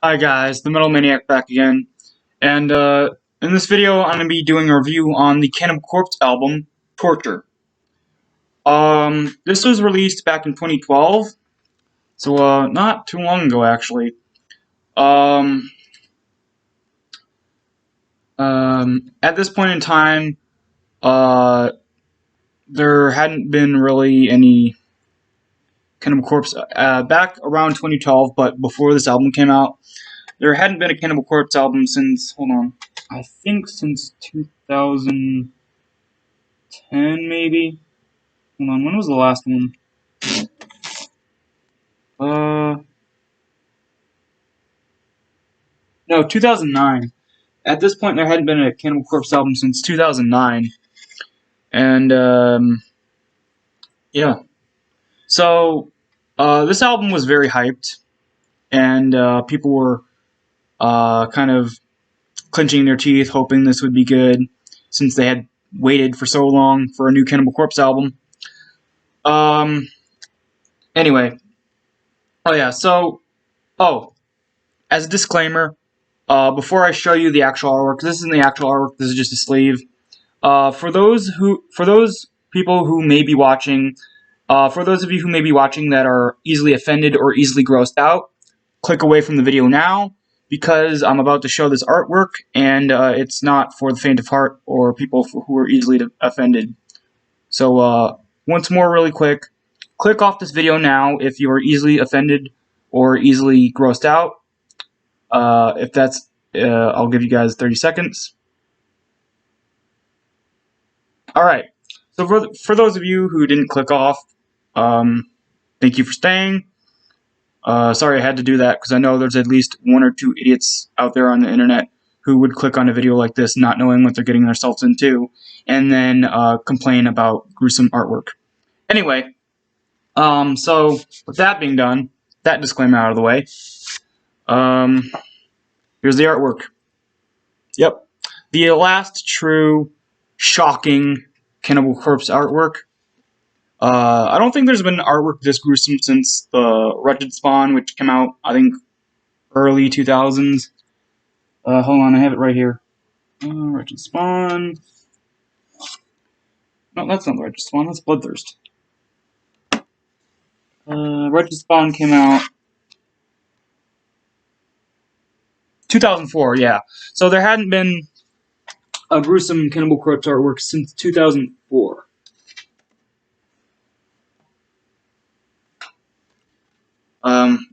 Hi guys, the Metal Maniac back again, and in this video I'm going to be doing a review on the Cannibal Corpse album, Torture. This was released back in 2012, so not too long ago actually. At this point in time, there hadn't been really any Cannibal Corpse back around 2012, but before this album came out, there hadn't been a Cannibal Corpse album since, I think since 2010, maybe? Hold on, when was the last one? No, 2009. At this point, there hadn't been a Cannibal Corpse album since 2009. And, yeah. So, this album was very hyped, and people were kind of clenching their teeth, hoping this would be good, since they had waited for so long for a new Cannibal Corpse album. Anyway. Oh yeah, so, as a disclaimer, before I show you the actual artwork, this isn't the actual artwork, this is just a sleeve. For those people who may be watching, for those of you who may be watching that are easily offended or easily grossed out, click away from the video now, because I'm about to show this artwork, and it's not for the faint of heart or people who are easily offended. So, once more really quick, click off this video now if you are easily offended or easily grossed out. If that's, I'll give you guys 30 seconds. Alright, so for those of you who didn't click off, thank you for staying. Sorry I had to do that, because I know there's at least one or two idiots out there on the internet who would click on a video like this not knowing what they're getting themselves into, and then complain about gruesome artwork. Anyway, so with that being done, that disclaimer out of the way, here's the artwork. Yep, the last true shocking Cannibal Corpse artwork. I don't think there's been artwork this gruesome since the Wretched Spawn, which came out, I think, early 2000s. Hold on, I have it right here. Wretched Spawn. No, that's not the Wretched Spawn, that's Bloodthirst. Wretched Spawn came out 2004, yeah. So there hadn't been a gruesome Cannibal Corpse artwork since 2004.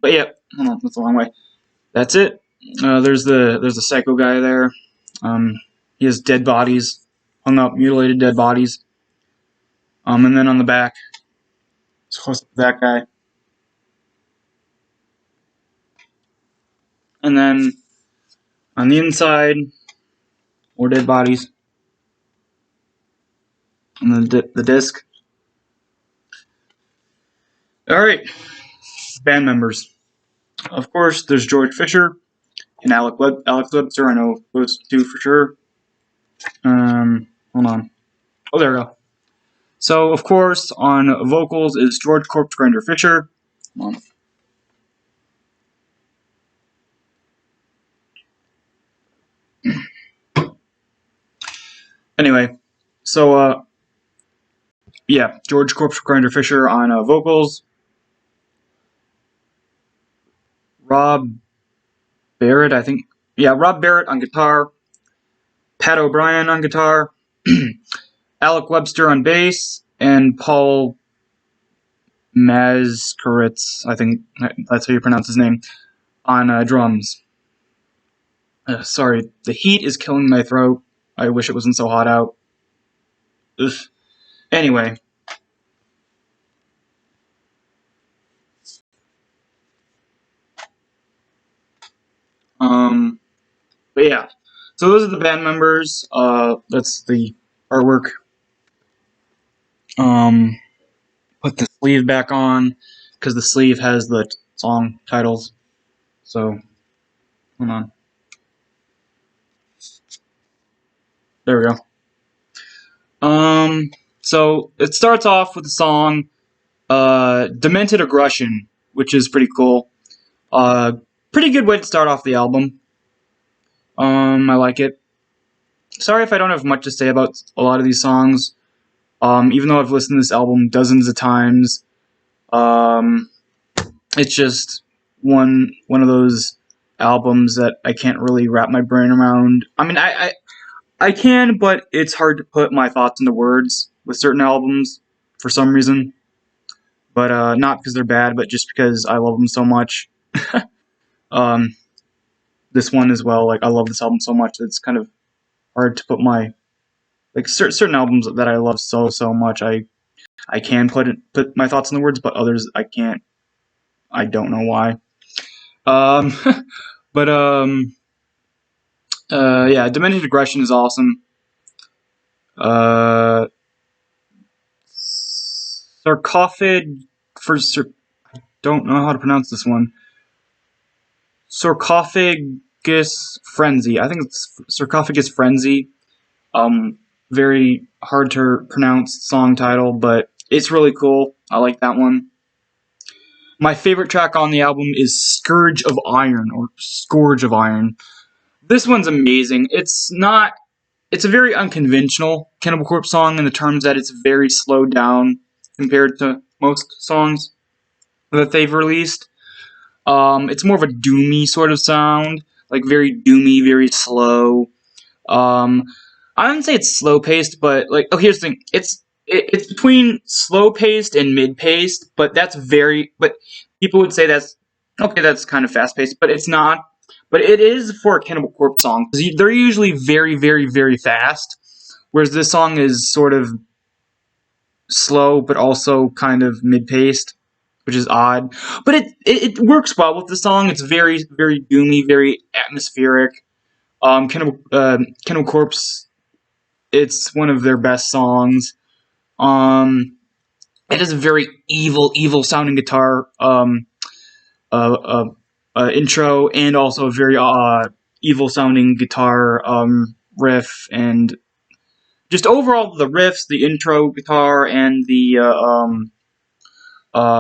But yeah, hold on, that's the wrong way. That's it. There's the psycho guy there. He has dead bodies, hung up, mutilated dead bodies. And then on the back, it's close to that guy. And then on the inside, more dead bodies. And the disc. Alright, band members. Of course, there's George Fisher and Alex Webster. I know those two for sure. Hold on. Oh, there we go. So, of course, on vocals is George Corpse Grinder Fisher. Hold on. Anyway, so, yeah, George Corpse Grinder Fisher on vocals. Rob Barrett, I think. Yeah, Rob Barrett on guitar. Pat O'Brien on guitar. Alec Webster on bass. And Paul Mazkuritz, I think that's how you pronounce his name, on drums. Sorry, the heat is killing my throat. I wish it wasn't so hot out. Ugh. Anyway. But yeah, so those are the band members. That's the artwork. Put the sleeve back on, because the sleeve has the song titles. So, hold on. There we go. So it starts off with the song, Demented Aggression, which is pretty cool. Pretty good way to start off the album. I like it. Sorry if I don't have much to say about a lot of these songs. Even though I've listened to this album dozens of times, it's just one of those albums that I can't really wrap my brain around. I mean, I can, but it's hard to put my thoughts into words with certain albums for some reason. But not because they're bad, but just because I love them so much. This one as well. Like, I love this album so much that it's kind of hard to put my certain albums that I love so much. I can put my thoughts in the words, but others I can't. I don't know why. But yeah, Demented Aggression is awesome. Sarcophagus don't know how to pronounce this one. Sarcophagus Frenzy. I think it's Sarcophagus Frenzy. Very hard to pronounce song title, but it's really cool. I like that one. My favorite track on the album is Scourge of Iron, or Scourge of Iron. This one's amazing. It's a very unconventional Cannibal Corpse song in the terms that it's very slowed down compared to most songs that they've released. It's more of a doomy sort of sound, like very doomy, very slow. I wouldn't say it's slow paced, but like, oh, here's the thing: it's between slow paced and mid paced, but but people would say that's okay. That's kind of fast paced, but it's not. But it is for a Cannibal Corpse song because they're usually very, very, very fast, whereas this song is sort of slow, but also kind of mid paced, which is odd. But it works well with the song. It's very, very doomy, very atmospheric. Cannibal Corpse, it's one of their best songs. It has a very evil sounding guitar intro, and also a very evil sounding guitar riff, and just overall the riffs, the intro guitar, and the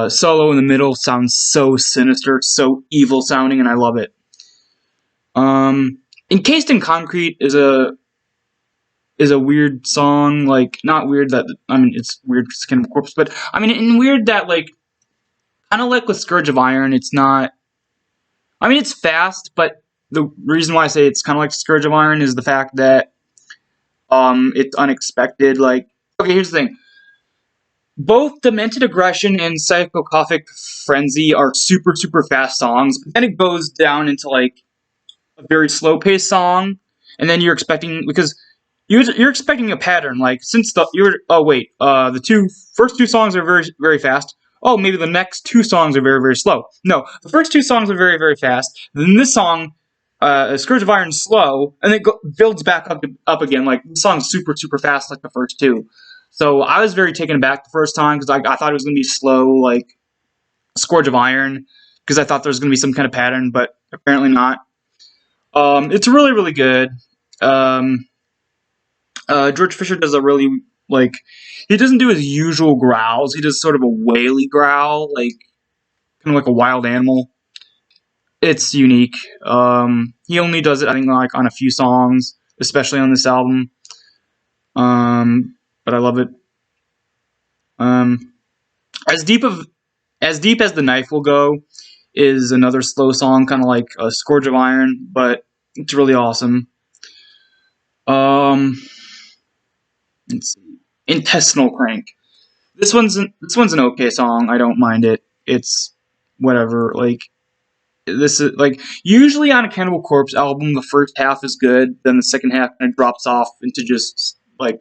solo in the middle sounds so sinister, so evil sounding, and I love it. Encased in Concrete is a weird song, like, not weird that, I mean, it's weird because it's Cannibal Corpse, but, I mean, in weird that, like, kind of like with Scourge of Iron, it's not, I mean, it's fast, but the reason why I say it's kind of like Scourge of Iron is the fact that, it's unexpected, like, okay, here's the thing. Both Demented Aggression and Psychopathic Frenzy are super, super fast songs, but then it goes down into, like, a very slow-paced song, and then you're expecting, because you're expecting a pattern, like, since the first two songs are very, very fast. Oh, maybe the next two songs are very, very slow. No, the first two songs are very, very fast. Then this song, Scourge of Iron, is slow, and it builds back up again. Like, the song's super, super fast, like the first two. So I was very taken aback the first time, because I thought it was going to be slow, like Scourge of Iron, because I thought there was going to be some kind of pattern, but apparently not. It's really, really good. George Fisher does a really, like, he doesn't do his usual growls. He does sort of a waily growl, like, kind of like a wild animal. It's unique. He only does it, I think, like, on a few songs, especially on this album. But I love it. As deep as the Knife Will Go is another slow song, kind of like a Scourge of Iron, but it's really awesome. Let's see. Intestinal Crank. This one's an okay song. I don't mind it. It's whatever. Like, this is like, usually on a Cannibal Corpse album, the first half is good, then the second half kind of drops off into just like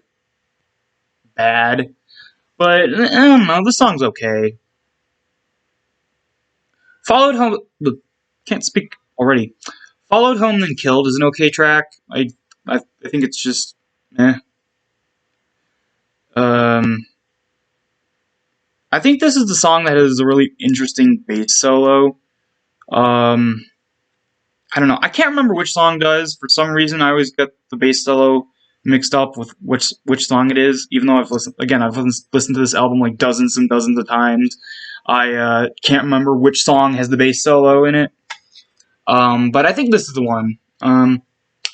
bad. But I don't know. The song's okay. Followed Home. Can't speak already. Followed Home Then Killed is an okay track. I think it's just eh. I think this is the song that has a really interesting bass solo. I don't know. I can't remember which song does. For some reason, I always get the bass solo mixed up with which song it is. Even though I've listened to this album like dozens and dozens of times, I can't remember which song has the bass solo in it. But I think this is the one.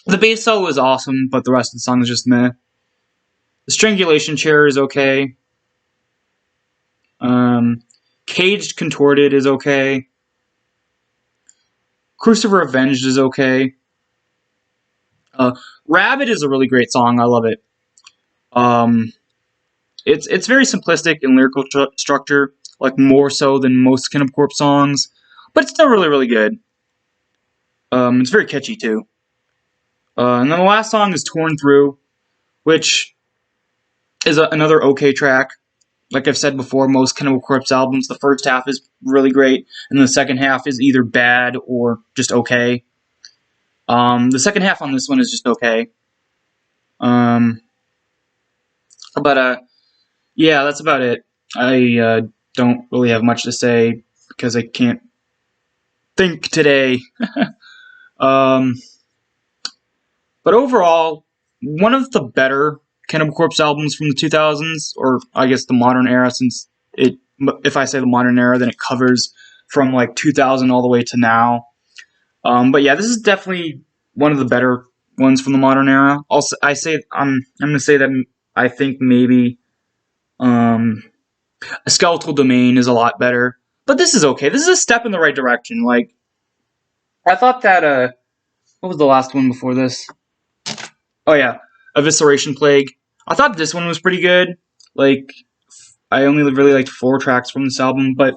The bass solo is awesome, but the rest of the song is just meh. The strangulation chair is okay. Caged Contorted is okay. Crucifer Avenged is okay. Rabbit is a really great song. I love it. It's very simplistic in lyrical structure, like more so than most Cannibal Corpse songs, but it's still really good. It's very catchy too. And then the last song is Torn Through, which is another okay track. Like I've said before, most Cannibal Corpse albums, the first half is really great, and the second half is either bad or just okay. The second half on this one is just okay. Yeah, that's about it. I don't really have much to say because I can't think today. But overall, one of the better Cannibal Corpse albums from the 2000s, or I guess the modern era, since if I say the modern era, then it covers from like 2000 all the way to now. But yeah, this is definitely one of the better ones from the modern era. Also, I'm gonna say that I think maybe A Skeletal Domain is a lot better, but this is okay. This is a step in the right direction. Like, I thought that what was the last one before this? Oh yeah, Evisceration Plague. I thought this one was pretty good. Like, I only really liked 4 tracks from this album, but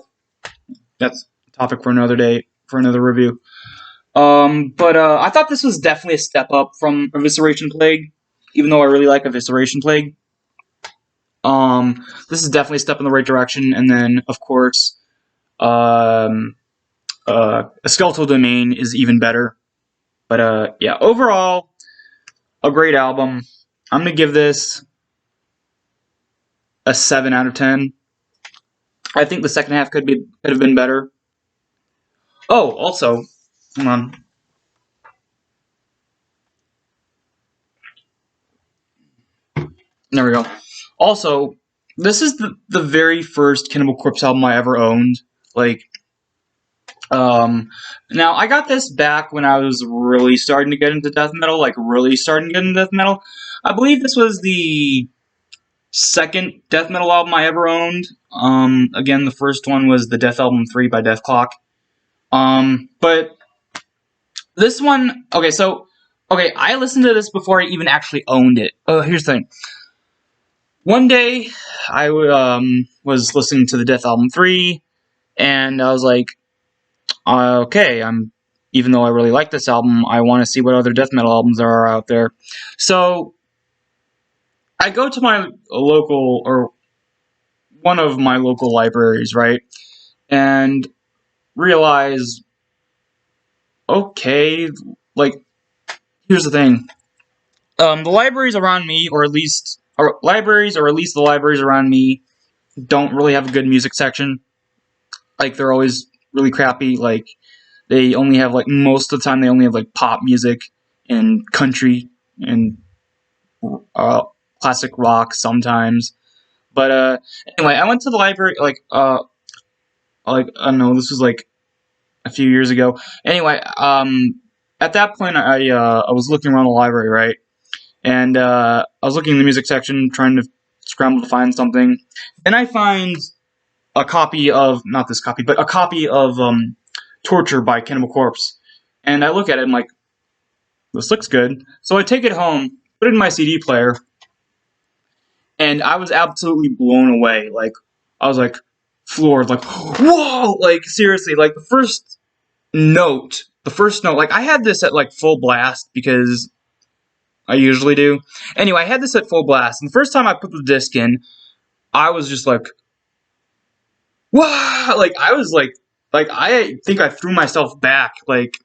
that's a topic for another day, for another review. But I thought this was definitely a step up from Evisceration Plague, even though I really like Evisceration Plague. This is definitely a step in the right direction, and then, of course, A Skeletal Domain is even better. But, yeah, overall, a great album. I'm gonna give this a 7 out of 10. I think the second half could have been better. Oh, also, hold on. There we go. Also, this is the very first Cannibal Corpse album I ever owned. Like, now I got this back when I was really starting to get into death metal, like really starting to get into death metal. I believe this was the second death metal album I ever owned. Again, the first one was the Death Album 3 by Death Clock. But this one, okay, I listened to this before I even actually owned it. Here's the thing. One day, I was listening to the Death Album 3, and I was like, okay, even though I really like this album, I want to see what other death metal albums there are out there. So, I go to my local, or one of my local libraries, right, and realize, okay, like, here's the thing. The libraries around me, or at least the libraries around me, don't really have a good music section. Like, they're always really crappy. Like, they only have, like, most of the time they only have, like, pop music and country and classic rock sometimes. But anyway, I went to the library, like, I don't know, this was, like, a few years ago. Anyway, at that point, I was looking around the library, right? And I was looking in the music section, trying to scramble to find something. And I find a copy of, not this copy, but a copy of Torture by Cannibal Corpse. And I look at it, and I'm like, this looks good. So I take it home, put it in my CD player, and I was absolutely blown away. Like, I was like, floored, like, whoa! Like, seriously, like, the first note, like, I had this at, like, full blast, because I usually do. Anyway, I had this at full blast, and the first time I put the disc in, I was just like, wow! Like, I was like, I think I threw myself back, like,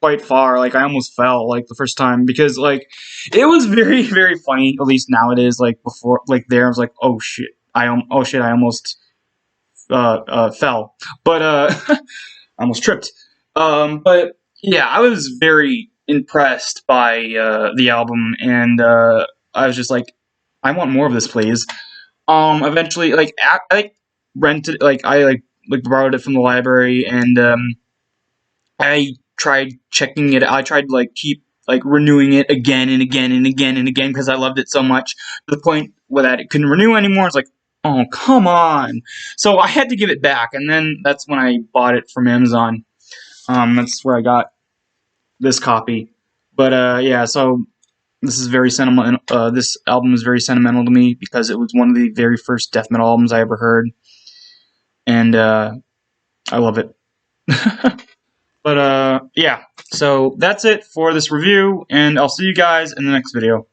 quite far. Like, I almost fell, like, the first time, because, like, it was very, very funny, at least now it is. Like, before, like, there, I was like, oh shit, I almost fell. But, I almost tripped. But, yeah, I was very impressed by the album, and I was just like, I want more of this, please. Eventually, like, I rented, like, I borrowed it from the library, and I tried checking it. I tried like keep like renewing it again and again and again and again because I loved it so much to the point where that it couldn't renew anymore. It's like, oh, come on. So I had to give it back, and then that's when I bought it from Amazon. That's where I got this copy. But yeah, so this is very sentimental. This album is very sentimental to me because it was one of the very first death metal albums I ever heard, and I love it. But yeah, so that's it for this review, and I'll see you guys in the next video.